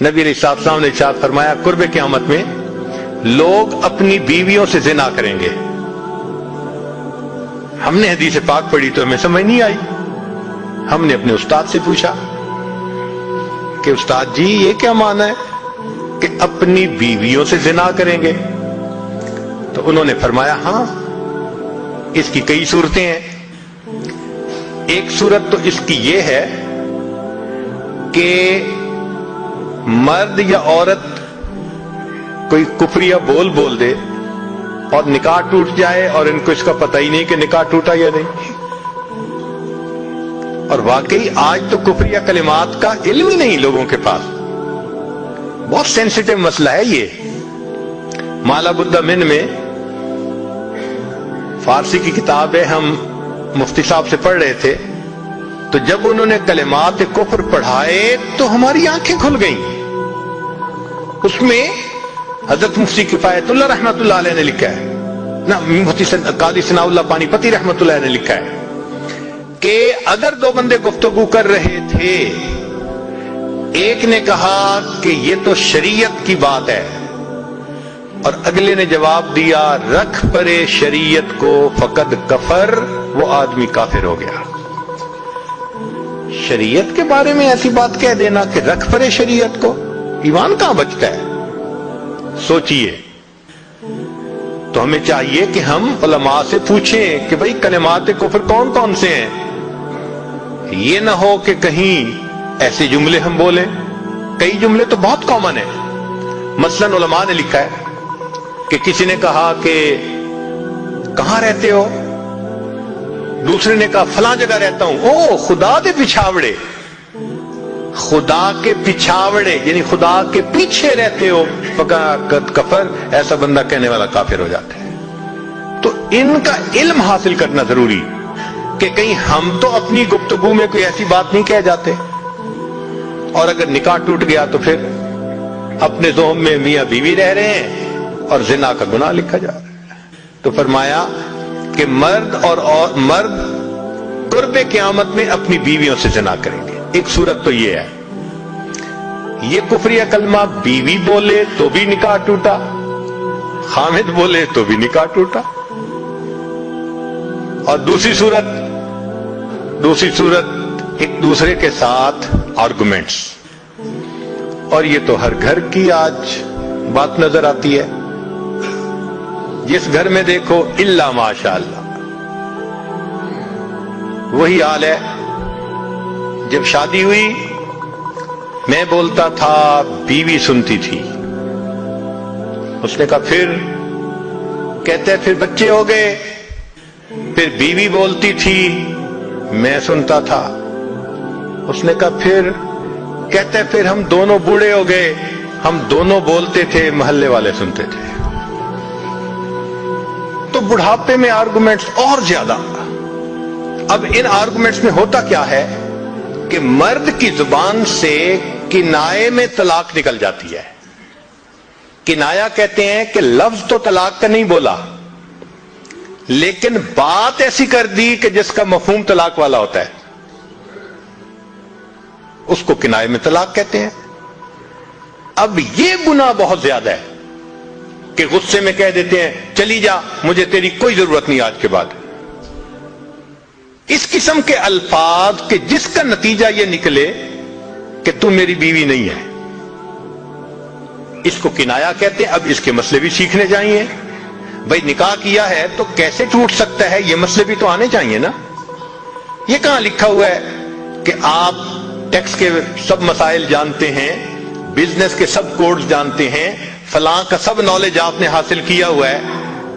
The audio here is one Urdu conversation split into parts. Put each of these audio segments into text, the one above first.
نبی علیہ السلام نے ارشاد فرمایا قرب قیامت میں لوگ اپنی بیویوں سے زنا کریں گے. ہم نے حدیث پاک پڑھی تو ہمیں سمجھ نہیں آئی. ہم نے اپنے استاد سے پوچھا کہ استاد جی یہ کیا معنی ہے کہ اپنی بیویوں سے زنا کریں گے؟ تو انہوں نے فرمایا ہاں اس کی کئی صورتیں ہیں. ایک صورت تو اس کی یہ ہے کہ مرد یا عورت کوئی کفریہ بول دے اور نکاح ٹوٹ جائے اور ان کو اس کا پتہ ہی نہیں کہ نکاح ٹوٹا یا نہیں. اور واقعی آج تو کفریہ کلمات کا علم ہی نہیں لوگوں کے پاس. بہت سینسیٹیو مسئلہ ہے یہ. مالا بدہ من میں فارسی کی کتاب ہے, ہم مفتی صاحب سے پڑھ رہے تھے, تو جب انہوں نے کلمات کفر پڑھائے تو ہماری آنکھیں کھل گئیں. اس میں حضرت مفتی کفایت اللہ رحمۃ اللہ علیہ نے لکھا ہے, مفتی قاضی ثناء اللہ پانی پتی رحمۃ اللہ نے لکھا ہے کہ اگر دو بندے گفتگو کر رہے تھے, ایک نے کہا کہ یہ تو شریعت کی بات ہے اور اگلے نے جواب دیا رکھ پرے شریعت کو فقد کفر, وہ آدمی کافر ہو گیا. شریعت کے بارے میں ایسی بات کہہ دینا کہ رکھ پرے شریعت کو, ایمان کہاں بچتا ہے؟ سوچئے. تو ہمیں چاہیے کہ ہم علماء سے پوچھیں کہ بھئی کلمات کفر کون کون سے ہیں. یہ نہ ہو کہ کہیں ایسے جملے ہم بولیں. کئی جملے تو بہت کامن ہیں. مثلا علماء نے لکھا ہے کہ کسی نے کہا کہ کہاں رہتے ہو؟ دوسرے نے کہا فلاں جگہ رہتا ہوں. او خدا دے پچھاوڑے, خدا کے پچھاوڑے یعنی خدا کے پیچھے رہتے ہو, فقط کفر. ایسا بندہ کہنے والا کافر ہو جاتا ہے. تو ان کا علم حاصل کرنا ضروری کہ کہیں ہم تو اپنی گفتگو میں کوئی ایسی بات نہیں کہہ جاتے, اور اگر نکاح ٹوٹ گیا تو پھر اپنے ذوم میں میاں بیوی رہ رہے ہیں اور زنا کا گناہ لکھا جا رہا ہے. تو فرمایا کہ مرد قرب قیامت میں اپنی بیویوں سے زنا کریں گے. ایک صورت تو یہ ہے, یہ کفریہ کلمہ بیوی بولے تو بھی نکاح ٹوٹا, خامد بولے تو بھی نکاح ٹوٹا. اور دوسری صورت ایک دوسرے کے ساتھ آرگومنٹس. اور یہ تو ہر گھر کی آج بات نظر آتی ہے. جس گھر میں دیکھو الا ماشاء اللہ وہی حال ہے. جب شادی ہوئی میں بولتا تھا, بیوی سنتی تھی. اس نے کہا پھر, کہتے پھر بچے ہو گئے, پھر بیوی بولتی تھی میں سنتا تھا. اس نے کہا پھر, کہتے پھر ہم دونوں بوڑھے ہو گئے, ہم دونوں بولتے تھے محلے والے سنتے تھے. تو بڑھاپے میں آرگومنٹس اور زیادہ. اب ان آرگومنٹس میں ہوتا کیا ہے کہ مرد کی زبان سے کنائے میں طلاق نکل جاتی ہے. کنایا کہتے ہیں کہ لفظ تو طلاق کا نہیں بولا لیکن بات ایسی کر دی کہ جس کا مفہوم طلاق والا ہوتا ہے, اس کو کنائے میں طلاق کہتے ہیں. اب یہ گناہ بہت زیادہ ہے کہ غصے میں کہہ دیتے ہیں چلی جا, مجھے تیری کوئی ضرورت نہیں آج کے بعد. اس قسم کے الفاظ کہ جس کا نتیجہ یہ نکلے کہ تم میری بیوی نہیں ہے, اس کو کنایا کہتے ہیں. اب اس کے مسئلے بھی سیکھنے چاہیے. بھئی نکاح کیا ہے تو کیسے ٹوٹ سکتا ہے, یہ مسئلے بھی تو آنے چاہیے نا. یہ کہاں لکھا ہوا ہے کہ آپ ٹیکس کے سب مسائل جانتے ہیں, بزنس کے سب کوڈز جانتے ہیں, فلاں کا سب نالج آپ نے حاصل کیا ہوا ہے,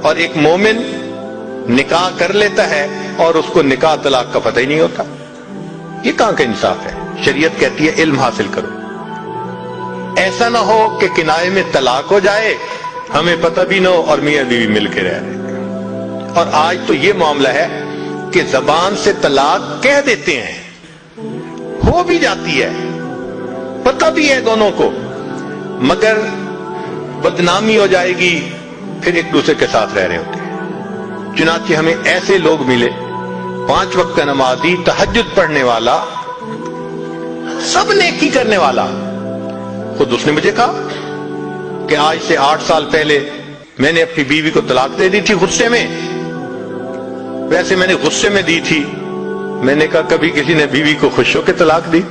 اور ایک مومن نکاح کر لیتا ہے اور اس کو نکاح طلاق کا پتہ ہی نہیں ہوتا. یہ کہاں کا انصاف ہے؟ شریعت کہتی ہے علم حاصل کرو. ایسا نہ ہو کہ کنائے میں طلاق ہو جائے, ہمیں پتہ بھی نہ ہو اور میاں بیوی مل کے رہ رہے. اور آج تو یہ معاملہ ہے کہ زبان سے طلاق کہہ دیتے ہیں, ہو بھی جاتی ہے, پتہ بھی ہے دونوں کو, مگر بدنامی ہو جائے گی, پھر ایک دوسرے کے ساتھ رہ رہے ہوتے ہیں. چنانچہ ہمیں ایسے لوگ ملے, 5 وقت کا نمازی, تہجد پڑھنے والا, سب نیکی کرنے والا, خود اس نے مجھے کہا کہ آج سے 8 سال پہلے میں نے اپنی بیوی کو طلاق دے دی تھی غصے میں. ویسے میں نے غصے میں دی تھی. میں نے کہا کبھی کسی نے بیوی کو خوش ہو کے طلاق دی؟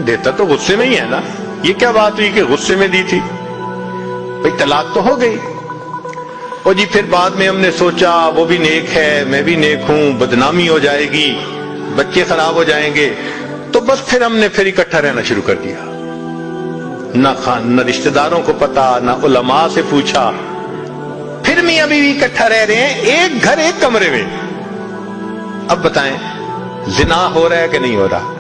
دیتا تو غصے میں ہی ہے نا. یہ کیا بات ہوئی کہ غصے میں دی تھی؟ بھئی طلاق تو ہو گئی. اور جی پھر بعد میں ہم نے سوچا وہ بھی نیک ہے میں بھی نیک ہوں, بدنامی ہو جائے گی, بچے خراب ہو جائیں گے, تو بس پھر ہم نے پھر اکٹھا رہنا شروع کر دیا. نہ رشتہ داروں کو پتا, نہ علماء سے پوچھا. پھر میاں بیوی اکٹھا رہ رہے ہیں, ایک گھر ایک کمرے میں. اب بتائیں زنا ہو رہا ہے کہ نہیں ہو رہا؟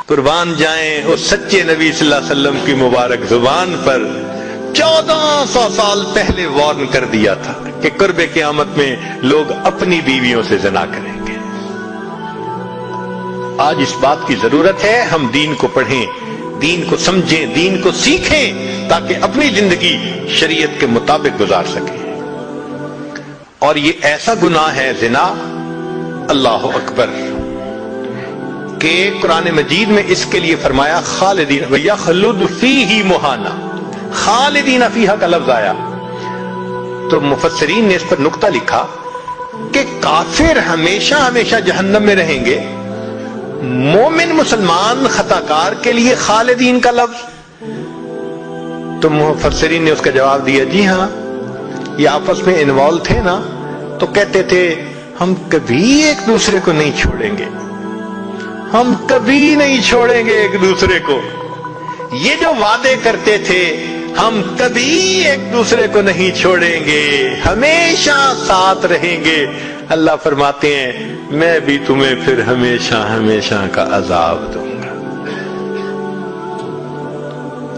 قربان جائیں اس سچے نبی صلی اللہ علیہ وسلم کی مبارک زبان پر 1400 سال پہلے وارن کر دیا تھا کہ قرب قیامت میں لوگ اپنی بیویوں سے زنا کریں گے. آج اس بات کی ضرورت ہے ہم دین کو پڑھیں, دین کو سمجھیں, دین کو سیکھیں تاکہ اپنی زندگی شریعت کے مطابق گزار سکیں. اور یہ ایسا گناہ ہے زنا, اللہ اکبر, کہ قرآن مجید میں اس کے لیے فرمایا خالدین وَيَخْلُدُ فِيهِ مُحَانًا. خالدین فیہا کا لفظ آیا تو مفسرین نے اس پر نقطہ لکھا کہ کافر ہمیشہ ہمیشہ جہنم میں رہیں گے, مومن مسلمان خطاکار کے لیے خالدین کا لفظ. تو مفسرین نے اس کا جواب دیا جی ہاں, یہ آپس میں انوالو تھے نا, تو کہتے تھے ہم کبھی ایک دوسرے کو نہیں چھوڑیں گے, ہم کبھی نہیں چھوڑیں گے ایک دوسرے کو. یہ جو وعدے کرتے تھے ہم کبھی ایک دوسرے کو نہیں چھوڑیں گے, ہمیشہ ساتھ رہیں گے, اللہ فرماتے ہیں میں بھی تمہیں پھر ہمیشہ ہمیشہ کا عذاب دوں گا.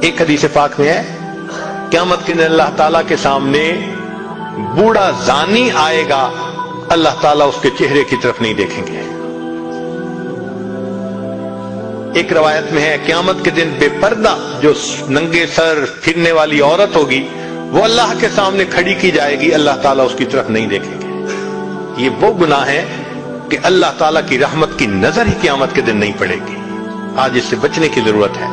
ایک حدیث پاک میں ہے قیامت کے دن اللہ تعالیٰ کے سامنے بوڑھا زانی آئے گا, اللہ تعالیٰ اس کے چہرے کی طرف نہیں دیکھیں گے. ایک روایت میں ہے قیامت کے دن بے پردہ جو ننگے سر پھرنے والی عورت ہوگی وہ اللہ کے سامنے کھڑی کی جائے گی, اللہ تعالیٰ اس کی طرف نہیں دیکھیں گے. یہ وہ گناہ ہے کہ اللہ تعالیٰ کی رحمت کی نظر ہی قیامت کے دن نہیں پڑے گی. آج اس سے بچنے کی ضرورت ہے.